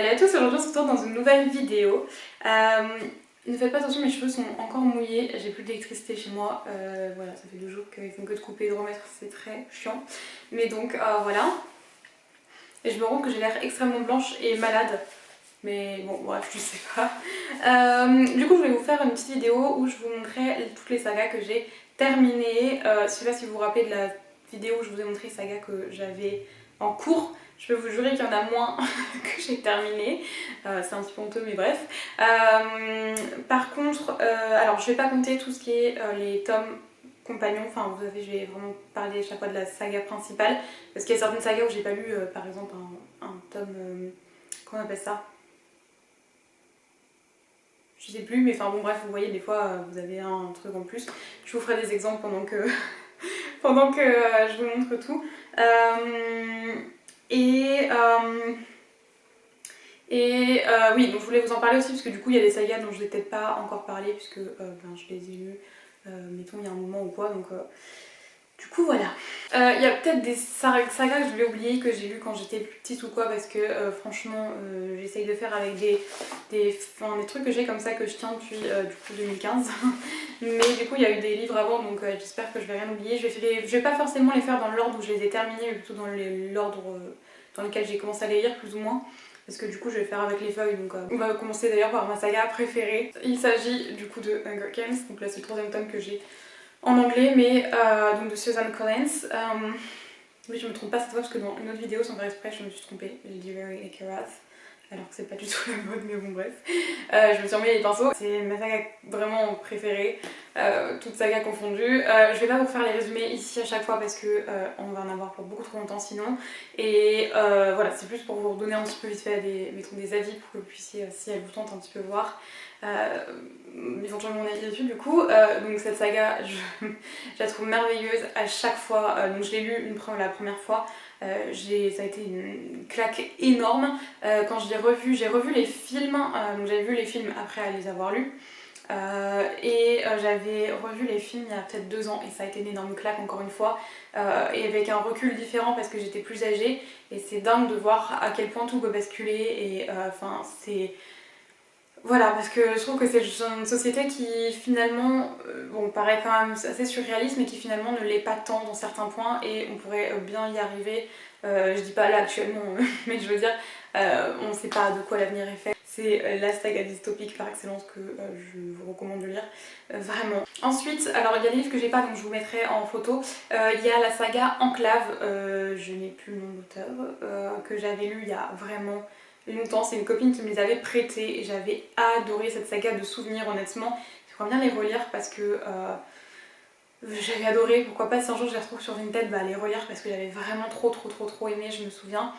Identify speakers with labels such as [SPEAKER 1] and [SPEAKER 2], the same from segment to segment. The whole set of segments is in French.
[SPEAKER 1] Salut à tous, aujourd'hui on se retrouve dans une nouvelle vidéo. Ne faites pas attention, mes cheveux sont encore mouillés, j'ai plus d'électricité chez moi, voilà, ça fait 2 jours qu'ils font que de couper et de remettre, c'est très chiant. Mais donc voilà, et je me rends compte que j'ai l'air extrêmement blanche et malade, mais bon bref, je sais pas. Du coup je vais vous faire une petite vidéo où je vous montrerai toutes les sagas que j'ai terminées. Je sais pas si vous vous rappelez de la vidéo où je vous ai montré les sagas que j'avais en cours. Je peux vous jurer qu'il y en a moins que j'ai terminé, c'est un petit peu honteux mais bref. Par contre, alors je vais pas compter tout ce qui est les tomes compagnons, enfin vous savez, je vais vraiment parler à chaque fois de la saga principale, parce qu'il y a certaines sagas où j'ai pas lu, par exemple un tome, comment on appelle ça? Je sais plus, mais enfin bon bref, vous voyez, des fois vous avez un truc en plus. Je vous ferai des exemples pendant que, pendant que je vous montre tout. Oui, donc je voulais vous en parler aussi parce que du coup il y a des sagas dont je n'ai peut-être pas encore parlé puisque je les ai lues, mettons il y a un moment ou quoi, donc du coup voilà. Il y a peut-être des sagas que je vais oublier, que j'ai lues quand j'étais plus petite ou quoi, parce que franchement j'essaye de faire avec des trucs que j'ai comme ça que je tiens depuis du coup 2015. Mais du coup il y a eu des livres avant, donc j'espère que je vais rien oublier. Je vais pas forcément les faire dans l'ordre où je les ai terminés, mais plutôt dans l'ordre dans lequel j'ai commencé à les lire plus ou moins. Parce que du coup je vais faire avec les feuilles, donc on va commencer d'ailleurs par ma saga préférée. Il s'agit du coup de Hunger Games, donc là c'est le 3e tome que j'ai en anglais, mais donc de Susan Collins. Oui, je me trompe pas cette fois parce que dans une autre vidéo sans faire exprès je me suis trompée, j'ai dit Very Akarath, alors que c'est pas du tout la mode, mais bon bref. Je me suis remis les pinceaux, c'est ma saga vraiment préférée, toute saga confondue. Je vais pas vous faire les résumés ici à chaque fois parce que on va en avoir pour beaucoup trop longtemps sinon. Et voilà, c'est plus pour vous donner un petit peu vite fait des avis pour que vous puissiez, si elle vous tente, un petit peu voir. Éventuellement mon avis dessus du coup. Donc cette saga, je la trouve merveilleuse à chaque fois. Donc je l'ai lue la première fois. Ça a été une claque énorme. Quand je l'ai revu, j'ai revu les films, donc j'avais vu les films après les avoir lus. J'avais revu les films il y a peut-être 2 ans et ça a été une énorme claque encore une fois, et avec un recul différent parce que j'étais plus âgée, et c'est dingue de voir à quel point tout peut basculer, et enfin c'est... Voilà, parce que je trouve que c'est une société qui finalement, bon, paraît quand même assez surréaliste, mais qui finalement ne l'est pas tant dans certains points, et on pourrait bien y arriver. Je dis pas là actuellement, mais je veux dire, on ne sait pas de quoi l'avenir est fait. C'est la saga dystopique par excellence que je vous recommande de lire, vraiment. Ensuite, alors il y a des livres que j'ai pas, donc je vous mettrai en photo. Il y a la saga Enclave, je n'ai plus le nom d'auteur, que j'avais lu il y a vraiment longtemps. C'est une copine qui me les avait prêtés et j'avais adoré cette saga de souvenirs, honnêtement. J'aimerais bien les relire parce que j'avais adoré. Pourquoi pas si un jour je les retrouve sur Vinted, les relire parce que j'avais vraiment trop aimé, je me souviens.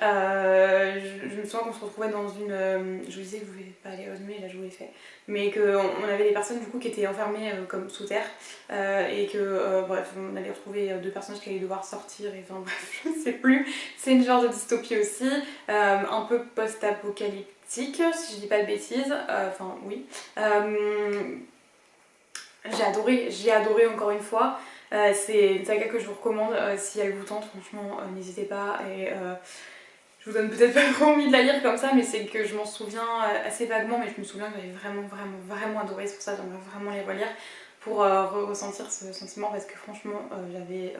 [SPEAKER 1] Je me souviens qu'on se retrouvait dans une... je vous disais que je ne voulais pas les résumer, là je vous l'ai fait. Mais qu'on avait des personnes du coup qui étaient enfermées comme sous terre, et que bref, on allait retrouver 2 personnages qui allaient devoir sortir, et enfin bref, je ne sais plus. C'est une genre de dystopie aussi, un peu post-apocalyptique si je dis pas de bêtises, enfin oui. J'ai adoré encore une fois. C'est une saga que je vous recommande si elle vous tente, franchement n'hésitez pas. Et je vous donne peut-être pas trop envie de la lire comme ça, mais c'est que je m'en souviens assez vaguement, mais je me souviens que j'avais vraiment adoré. C'est pour ça que j'aimerais vraiment les relire pour ressentir ce sentiment, parce que franchement j'avais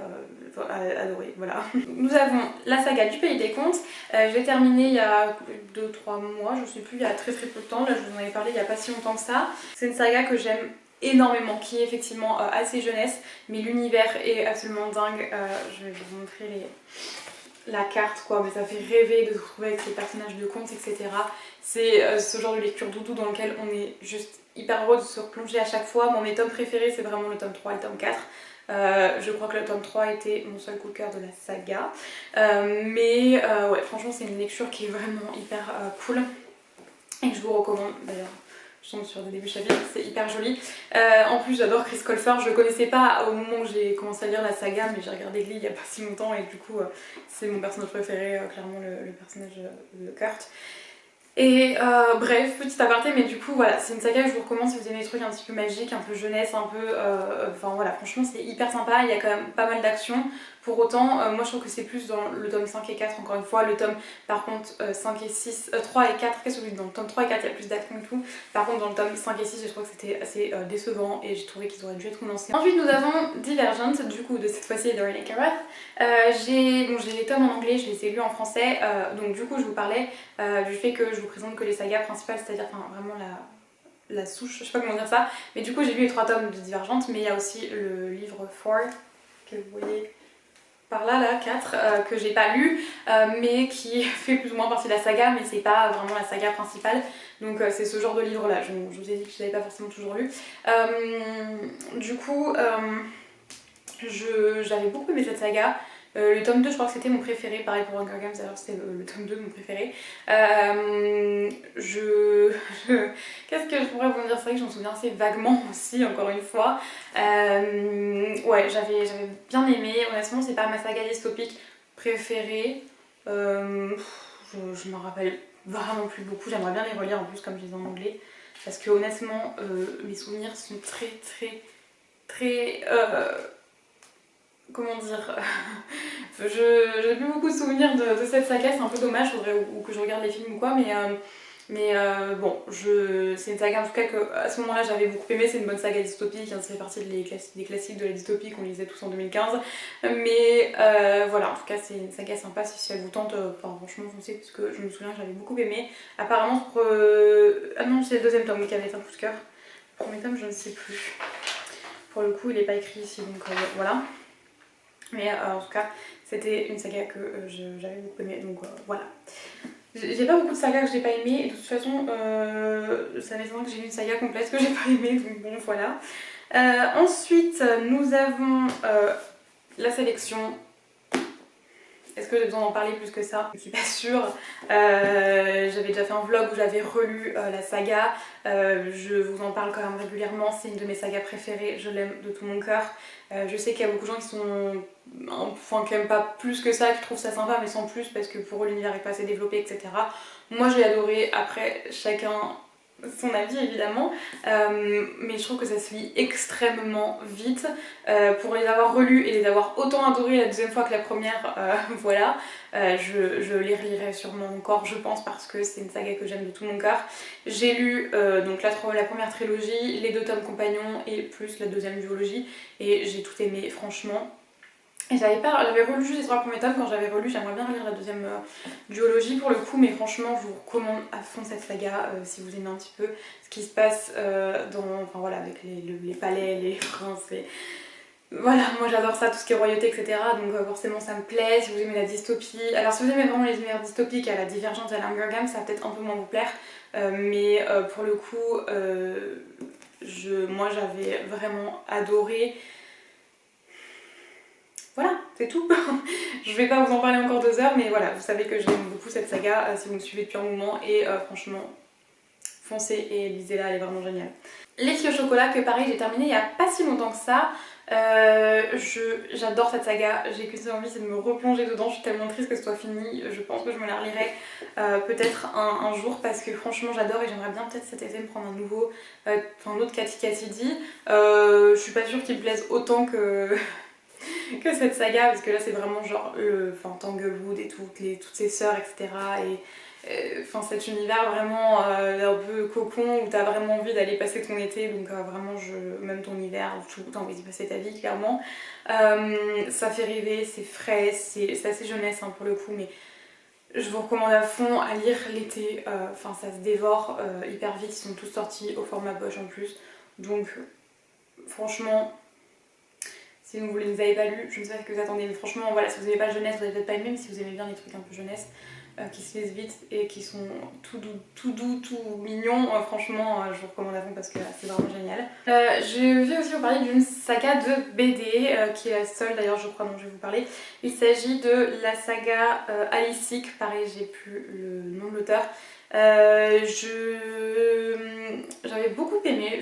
[SPEAKER 1] adoré, voilà. Nous avons la saga du Pays des Contes. Je l'ai terminée il y a 2-3 mois, je sais plus, il y a très peu de temps. Là je vous en avais parlé il y a pas si longtemps que ça. C'est une saga que j'aime énormément, qui est effectivement assez jeunesse, mais l'univers est absolument dingue. Je vais vous montrer la carte quoi, mais ça fait rêver de se retrouver avec ces personnages de contes, etc. C'est ce genre de lecture doudou dans lequel on est juste hyper heureux de se replonger à chaque fois. Mes tomes préférés, c'est vraiment le tome 3 et le tome 4. Je crois que le tome 3 était mon seul coup de cœur de la saga. Ouais, franchement c'est une lecture qui est vraiment hyper cool et que je vous recommande d'ailleurs. Je tombe sur des débuts de chapitres, c'est hyper joli. En plus j'adore Chris Colfer, je le connaissais pas au moment où j'ai commencé à lire la saga, mais j'ai regardé Glee il y a pas si longtemps, et du coup c'est mon personnage préféré, clairement le personnage de Kurt. Et bref, petit aparté, mais du coup voilà, c'est une saga que je vous recommande si vous aimez les trucs un petit peu magiques, un peu jeunesse, un peu... Enfin voilà, franchement c'est hyper sympa, il y a quand même pas mal d'action Pour autant, moi je trouve que c'est plus dans le tome 5 et 4, encore une fois. Le tome, par contre, 5 et 6, 3 et 4, qu'est-ce que je dis, dans le tome 3 et 4, il y a plus d'action et tout. Par contre, dans le tome 5 et 6, je trouve que c'était assez décevant et j'ai trouvé qu'ils auraient dû être relancés. Ensuite, nous avons Divergent, du coup, de cette fois-ci de Renée Carath. J'ai les tomes en anglais, je les ai lus en français, donc du coup, je vous parlais du fait que je vous présente que les sagas principales, c'est-à-dire vraiment la souche, je sais pas comment dire ça, mais du coup j'ai lu les 3 tomes de Divergente, mais il y a aussi le livre 4 que vous voyez par là, 4, que j'ai pas lu, mais qui fait plus ou moins partie de la saga, mais c'est pas vraiment la saga principale, donc c'est ce genre de livre là, je vous ai dit que je l'avais pas forcément toujours lu. Du coup, j'avais beaucoup aimé cette saga. Le tome 2, je crois que c'était mon préféré, pareil pour Hunger Games, alors c'était le tome 2 mon préféré. Qu'est-ce que je pourrais vous dire? C'est vrai que je m'en souviens assez vaguement aussi, encore une fois. Ouais, j'avais bien aimé. Honnêtement, c'est pas ma saga dystopique préférée. Je m'en rappelle vraiment plus beaucoup. J'aimerais bien les relire en plus, comme je disais en anglais. Parce que honnêtement, mes souvenirs sont très comment dire, j'ai plus beaucoup de souvenirs de cette saga, c'est un peu dommage, faudrait ou que je regarde les films ou quoi, mais bon, c'est une saga en tout cas que à ce moment-là j'avais beaucoup aimé, c'est une bonne saga dystopique, hein, ça fait partie des classiques de la dystopie qu'on lisait tous en 2015, mais voilà, en tout cas c'est une saga sympa si elle vous tente, franchement foncez, parce que je me souviens que j'avais beaucoup aimé. Apparemment, ah non, c'est le deuxième tome qui avait été un coup de cœur, le premier tome je ne sais plus, pour le coup il n'est pas écrit ici, donc voilà. Mais en tout cas, c'était une saga que j'avais beaucoup aimé, donc voilà. J'ai pas beaucoup de sagas que j'ai pas aimé, et de toute façon, ça m'étonne que j'ai eu une saga complète que j'ai pas aimée, donc bon, voilà. Ensuite, nous avons la sélection. Est-ce que j'ai besoin d'en parler plus que ça? Je suis pas sûre. J'avais déjà fait un vlog où j'avais relu la saga. Je vous en parle quand même régulièrement. C'est une de mes sagas préférées. Je l'aime de tout mon cœur. Je sais qu'il y a beaucoup de gens qui sont, enfin, qui aiment pas plus que ça, qui trouvent ça sympa, mais sans plus parce que pour eux l'univers est pas assez développé, etc. Moi, je l'ai adoré. Après, chacun son avis évidemment, mais je trouve que ça se lit extrêmement vite. Pour les avoir relus et les avoir autant adorés la deuxième fois que la première, voilà, je les relirai sûrement encore, je pense, parce que c'est une saga que j'aime de tout mon cœur. J'ai lu donc la première trilogie, les 2 tomes compagnons et plus la deuxième duologie, et j'ai tout aimé franchement. Et j'avais relu juste les 3 premiers tomes, quand j'avais relu, j'aimerais bien relire la deuxième duologie pour le coup, mais franchement je vous recommande à fond cette saga si vous aimez un petit peu ce qui se passe enfin voilà, avec les palais, les princes, voilà, moi j'adore ça, tout ce qui est royauté, etc. Donc forcément ça me plaît. Si vous aimez la dystopie, alors si vous aimez vraiment les univers dystopiques, à la Divergente et à l'Hunger Games, ça va peut-être un peu moins vous plaire, mais pour le coup, moi j'avais vraiment adoré. Voilà, c'est tout. Je vais pas vous en parler encore 2 heures, mais voilà, vous savez que j'aime beaucoup cette saga si vous me suivez depuis un moment, et franchement, foncez et lisez-la, elle est vraiment géniale. Les filles au chocolat, que pareil, j'ai terminé il y a pas si longtemps que ça. J'adore cette saga, j'ai qu'une seule envie, c'est de me replonger dedans. Je suis tellement triste que ce soit fini. Je pense que je me la relirai peut-être un jour, parce que franchement j'adore, et j'aimerais bien peut-être cet été me prendre un autre Katy Cassidy. Je suis pas sûre qu'il me plaise autant que cette saga, parce que là c'est vraiment genre Tanglewood et toutes ses sœurs, etc. Et cet univers vraiment un peu cocon où t'as vraiment envie d'aller passer ton été, donc vraiment même ton hiver, t'as envie d'y passer ta vie clairement. Ça fait rêver, c'est frais, c'est assez jeunesse pour le coup, mais je vous recommande à fond à lire l'été. Ça se dévore hyper vite, ils sont tous sortis au format poche en plus, donc franchement, si vous ne les avez pas lus, je ne sais pas ce que vous attendez, mais franchement, voilà, si vous n'aimez pas jeunesse, vous n'allez peut-être pas aimer, mais si vous aimez bien les trucs un peu jeunesse, qui se lisent vite et qui sont tout doux, tout mignons, franchement, je vous recommande à fond parce que c'est vraiment génial. Je vais aussi vous parler d'une saga de BD, qui est la seule d'ailleurs, je crois, dont je vais vous parler. Il s'agit de la saga Alysique, pareil, j'ai plus le nom de l'auteur. J'avais beaucoup aimé,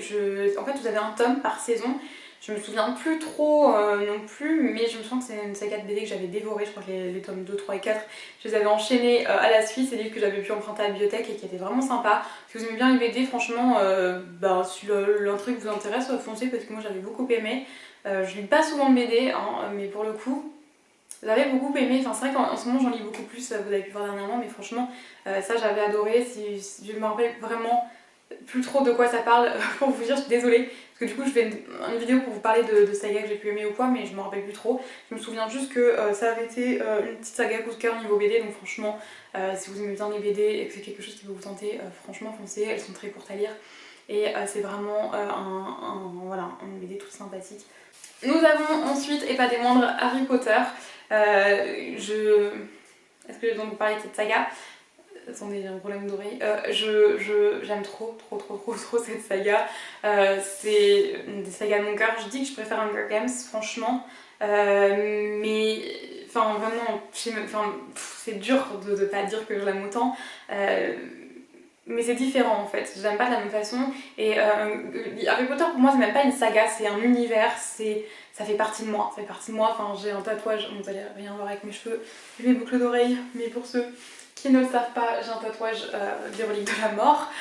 [SPEAKER 1] en fait vous avez un tome par saison. Je me souviens plus trop non plus, mais je me sens que c'est une saga de BD que j'avais dévoré. Je crois que les tomes 2, 3 et 4, je les avais enchaînés à la suite. C'est des livres que j'avais pu emprunter à la bibliothèque et qui étaient vraiment sympas. Si vous aimez bien les BD, franchement, si l'intrigue vous intéresse, foncez, parce que moi j'avais beaucoup aimé. Je lis pas souvent de BD, mais pour le coup, j'avais beaucoup aimé, enfin c'est vrai qu'en ce moment j'en lis beaucoup plus, vous avez pu voir dernièrement, mais franchement ça j'avais adoré. Si je me rappelle vraiment plus trop de quoi ça parle, pour vous dire, je suis désolée, parce que du coup je fais une vidéo pour vous parler de saga que j'ai pu aimer ou quoi, mais je me rappelle plus trop. Je me souviens juste que ça avait été une petite saga coup de cœur niveau BD, donc franchement si vous aimez bien les BD et que c'est quelque chose qui peut vous tenter, franchement foncez, elles sont très courtes à lire et c'est vraiment voilà, une BD toute sympathique. Nous avons ensuite, et pas des moindres, Harry Potter. Est-ce que j'ai besoin de vous parler de cette saga? Attendez, j'ai un problème d'oreille. J'aime trop cette saga. C'est une des sagas de mon cœur. Je dis que je préfère Hunger Games, franchement. Mais enfin vraiment, c'est dur de pas dire que je l'aime autant. Mais c'est différent en fait, j'aime pas de la même façon. Et Harry Potter pour moi c'est même pas une saga, c'est un univers, ça fait partie de moi. Ça fait partie de moi, enfin j'ai un tatouage, vous allez rien voir avec mes cheveux, mes boucles d'oreilles, mais pour ceux qui ne le savent pas, j'ai un tatouage des reliques de la mort.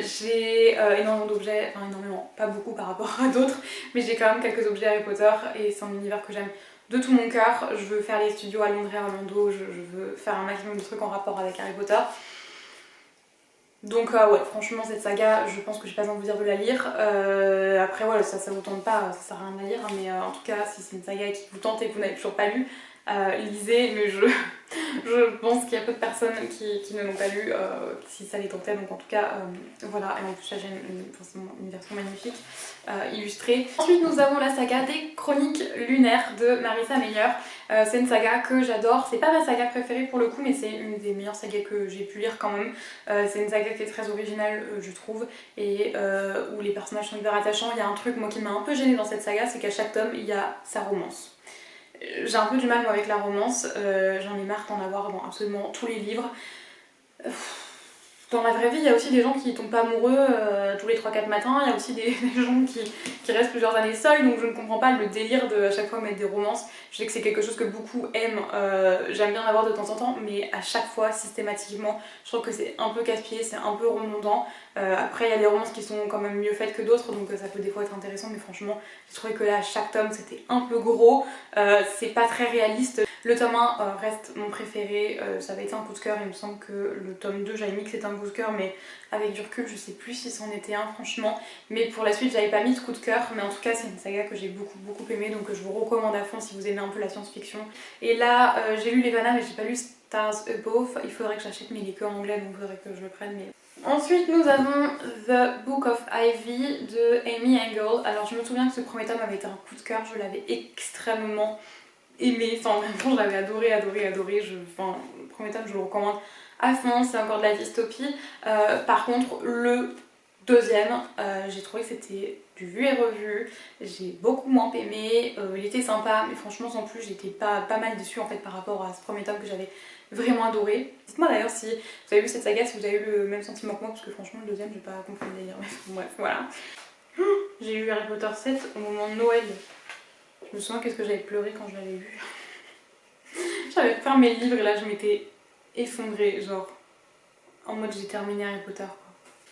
[SPEAKER 1] J'ai énormément d'objets, enfin énormément, pas beaucoup par rapport à d'autres, mais j'ai quand même quelques objets Harry Potter et c'est un univers que j'aime de tout mon cœur. Je veux faire les studios à Londres et à Orlando, je veux faire un maximum de trucs en rapport avec Harry Potter. Donc ouais, franchement cette saga, je pense que j'ai pas besoin de vous dire de la lire. Après voilà, ça vous tente pas, ça sert à rien de la lire, mais en tout cas si c'est une saga qui vous tente et que vous n'avez toujours pas lu, lisez, mais je pense qu'il y a peu de personnes qui ne l'ont pas lu, si ça les tentait, donc en tout cas voilà, et en plus là j'ai une version magnifique illustrée. Ensuite nous avons la saga des Chroniques lunaires de Marissa Meyer. C'est une saga que j'adore, c'est pas ma saga préférée pour le coup, mais c'est une des meilleures sagas que j'ai pu lire quand même. C'est une saga qui est très originale je trouve, et où les personnages sont hyper attachants. Il y a un truc moi qui m'a un peu gênée dans cette saga, c'est qu'à chaque tome il y a sa romance. J'ai un peu du mal moi avec la romance, j'en ai marre d'en avoir dans absolument tous les livres. Dans la vraie vie, il y a aussi des gens qui tombent pas amoureux tous les 3-4 matins, il y a aussi des gens qui restent plusieurs années seuls, donc je ne comprends pas le délire de à chaque fois mettre des romances. Je sais que c'est quelque chose que beaucoup aiment, j'aime bien en avoir de temps en temps, mais à chaque fois, systématiquement, je trouve que c'est un peu casse-pied, c'est un peu redondant. Après, il y a des romances qui sont quand même mieux faites que d'autres, donc ça peut des fois être intéressant, mais franchement, j'ai trouvé que là, chaque tome, c'était un peu gros, c'est pas très réaliste. Le tome 1 reste mon préféré, ça avait été un coup de cœur, il me semble que le tome 2 j'avais mis que c'était un coup de cœur, mais avec du recul je sais plus si c'en était un franchement, mais pour la suite j'avais pas mis de coup de cœur, mais en tout cas c'est une saga que j'ai beaucoup aimé, donc je vous recommande à fond si vous aimez un peu la science-fiction. Et là j'ai lu Levana mais j'ai pas lu Stars Above, il faudrait que j'achète mais il est que en anglais donc il faudrait que je le prenne. Mais ensuite nous avons The Book of Ivy de Amy Engel. Alors je me souviens que ce premier tome avait été un coup de cœur, je l'avais extrêmement aimé, enfin vraiment je l'avais adoré, enfin, le premier tome je le recommande à fond, c'est encore de la dystopie. Par contre le deuxième, j'ai trouvé que c'était du vu et revu, j'ai beaucoup moins aimé, il était sympa mais franchement sans plus j'étais pas mal déçue en fait par rapport à ce premier tome que j'avais vraiment adoré. Dites-moi d'ailleurs si vous avez vu cette saga, si vous avez eu le même sentiment que moi, parce que franchement le deuxième j'ai pas compris le délire, bref voilà. J'ai eu Harry Potter 7 au moment de Noël. Je me souviens qu'est-ce que j'avais pleuré quand je l'avais lu. J'avais fermé le livre et là je m'étais effondrée, genre en mode j'ai terminé Harry Potter quoi.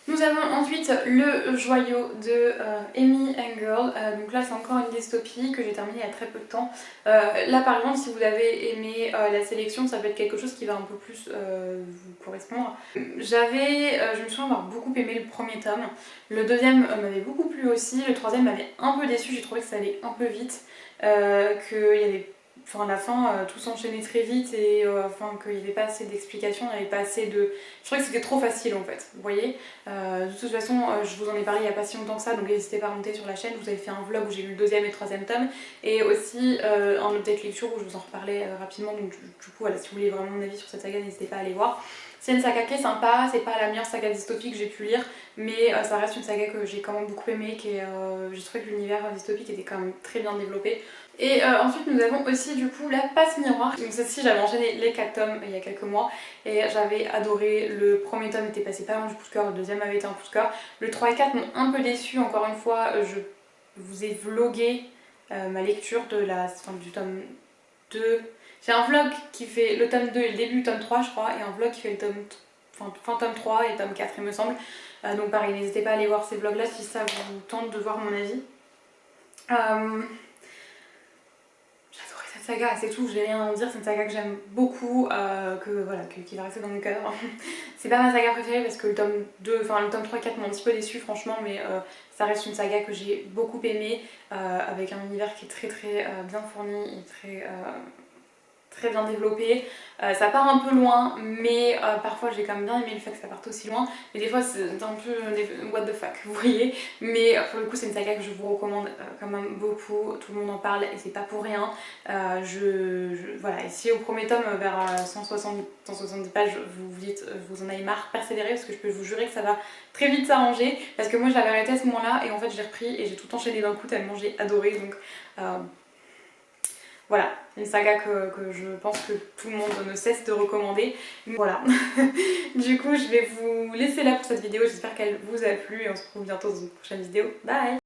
[SPEAKER 1] Nous avons ensuite Le Joyau de Amy Engel. Donc là c'est encore une dystopie que j'ai terminée il y a très peu de temps. Là par exemple si vous avez aimé la sélection, ça peut être quelque chose qui va un peu plus vous correspondre. Je me souviens avoir beaucoup aimé le premier tome. Le deuxième m'avait beaucoup plu aussi. Le troisième m'avait un peu déçu, j'ai trouvé que ça allait un peu vite. Qu'il y avait... Enfin, à la fin, tout s'enchaînait très vite et enfin, qu'il n'y avait pas assez d'explications, il n'y avait pas assez de... Je trouvais que c'était trop facile en fait, vous voyez. De toute façon, je vous en ai parlé il n'y a pas si longtemps que ça, donc n'hésitez pas à monter sur la chaîne. Je vous avais fait un vlog où j'ai lu le deuxième et le troisième tome, et aussi un update lecture où je vous en reparlais rapidement. Donc du coup, voilà, si vous voulez vraiment mon avis sur cette saga, n'hésitez pas à aller voir. C'est une saga qui est sympa, c'est pas la meilleure saga dystopique que j'ai pu lire, mais ça reste une saga que j'ai quand même beaucoup aimée, j'ai trouvé que l'univers dystopique était quand même très bien développé. Et ensuite nous avons aussi du coup La Passe Miroir. Donc celle-ci j'avais enchaîné les 4 tomes il y a quelques mois et j'avais adoré. Le premier tome était passé pas loin du coup de cœur, le deuxième avait été un coup de cœur. Le 3 et 4 m'ont un peu déçu, encore une fois je vous ai vlogué ma lecture du tome 2. J'ai un vlog qui fait le tome 2 et le début du tome 3 je crois, et un vlog qui fait le tome 3 et tome 4 il me semble. Donc pareil, n'hésitez pas à aller voir ces vlogs là si ça vous tente de voir mon avis. saga, c'est tout, j'ai rien à en dire, c'est une saga que j'aime beaucoup, qui va rester dans mon cœur. C'est pas ma saga préférée parce que le tome 2, enfin le tome 3 4 m'ont un petit peu déçu franchement, mais ça reste une saga que j'ai beaucoup aimée, avec un univers qui est très bien fourni et très bien développé. Ça part un peu loin, mais parfois j'ai quand même bien aimé le fait que ça parte aussi loin. Mais des fois c'est un peu what the fuck, vous voyez. Mais pour le coup c'est une saga que je vous recommande quand même beaucoup. Tout le monde en parle et c'est pas pour rien. Voilà, et si au premier tome vers 170 pages vous vous dites vous en avez marre, persévérez parce que je peux vous jurer que ça va très vite s'arranger. Parce que moi je l'avais arrêté à ce moment-là et en fait j'ai repris et j'ai tout enchaîné d'un coup tellement j'ai adoré. Donc voilà, une saga que je pense que tout le monde ne cesse de recommander. Voilà, du coup je vais vous laisser là pour cette vidéo, j'espère qu'elle vous a plu et on se retrouve bientôt dans une prochaine vidéo. Bye!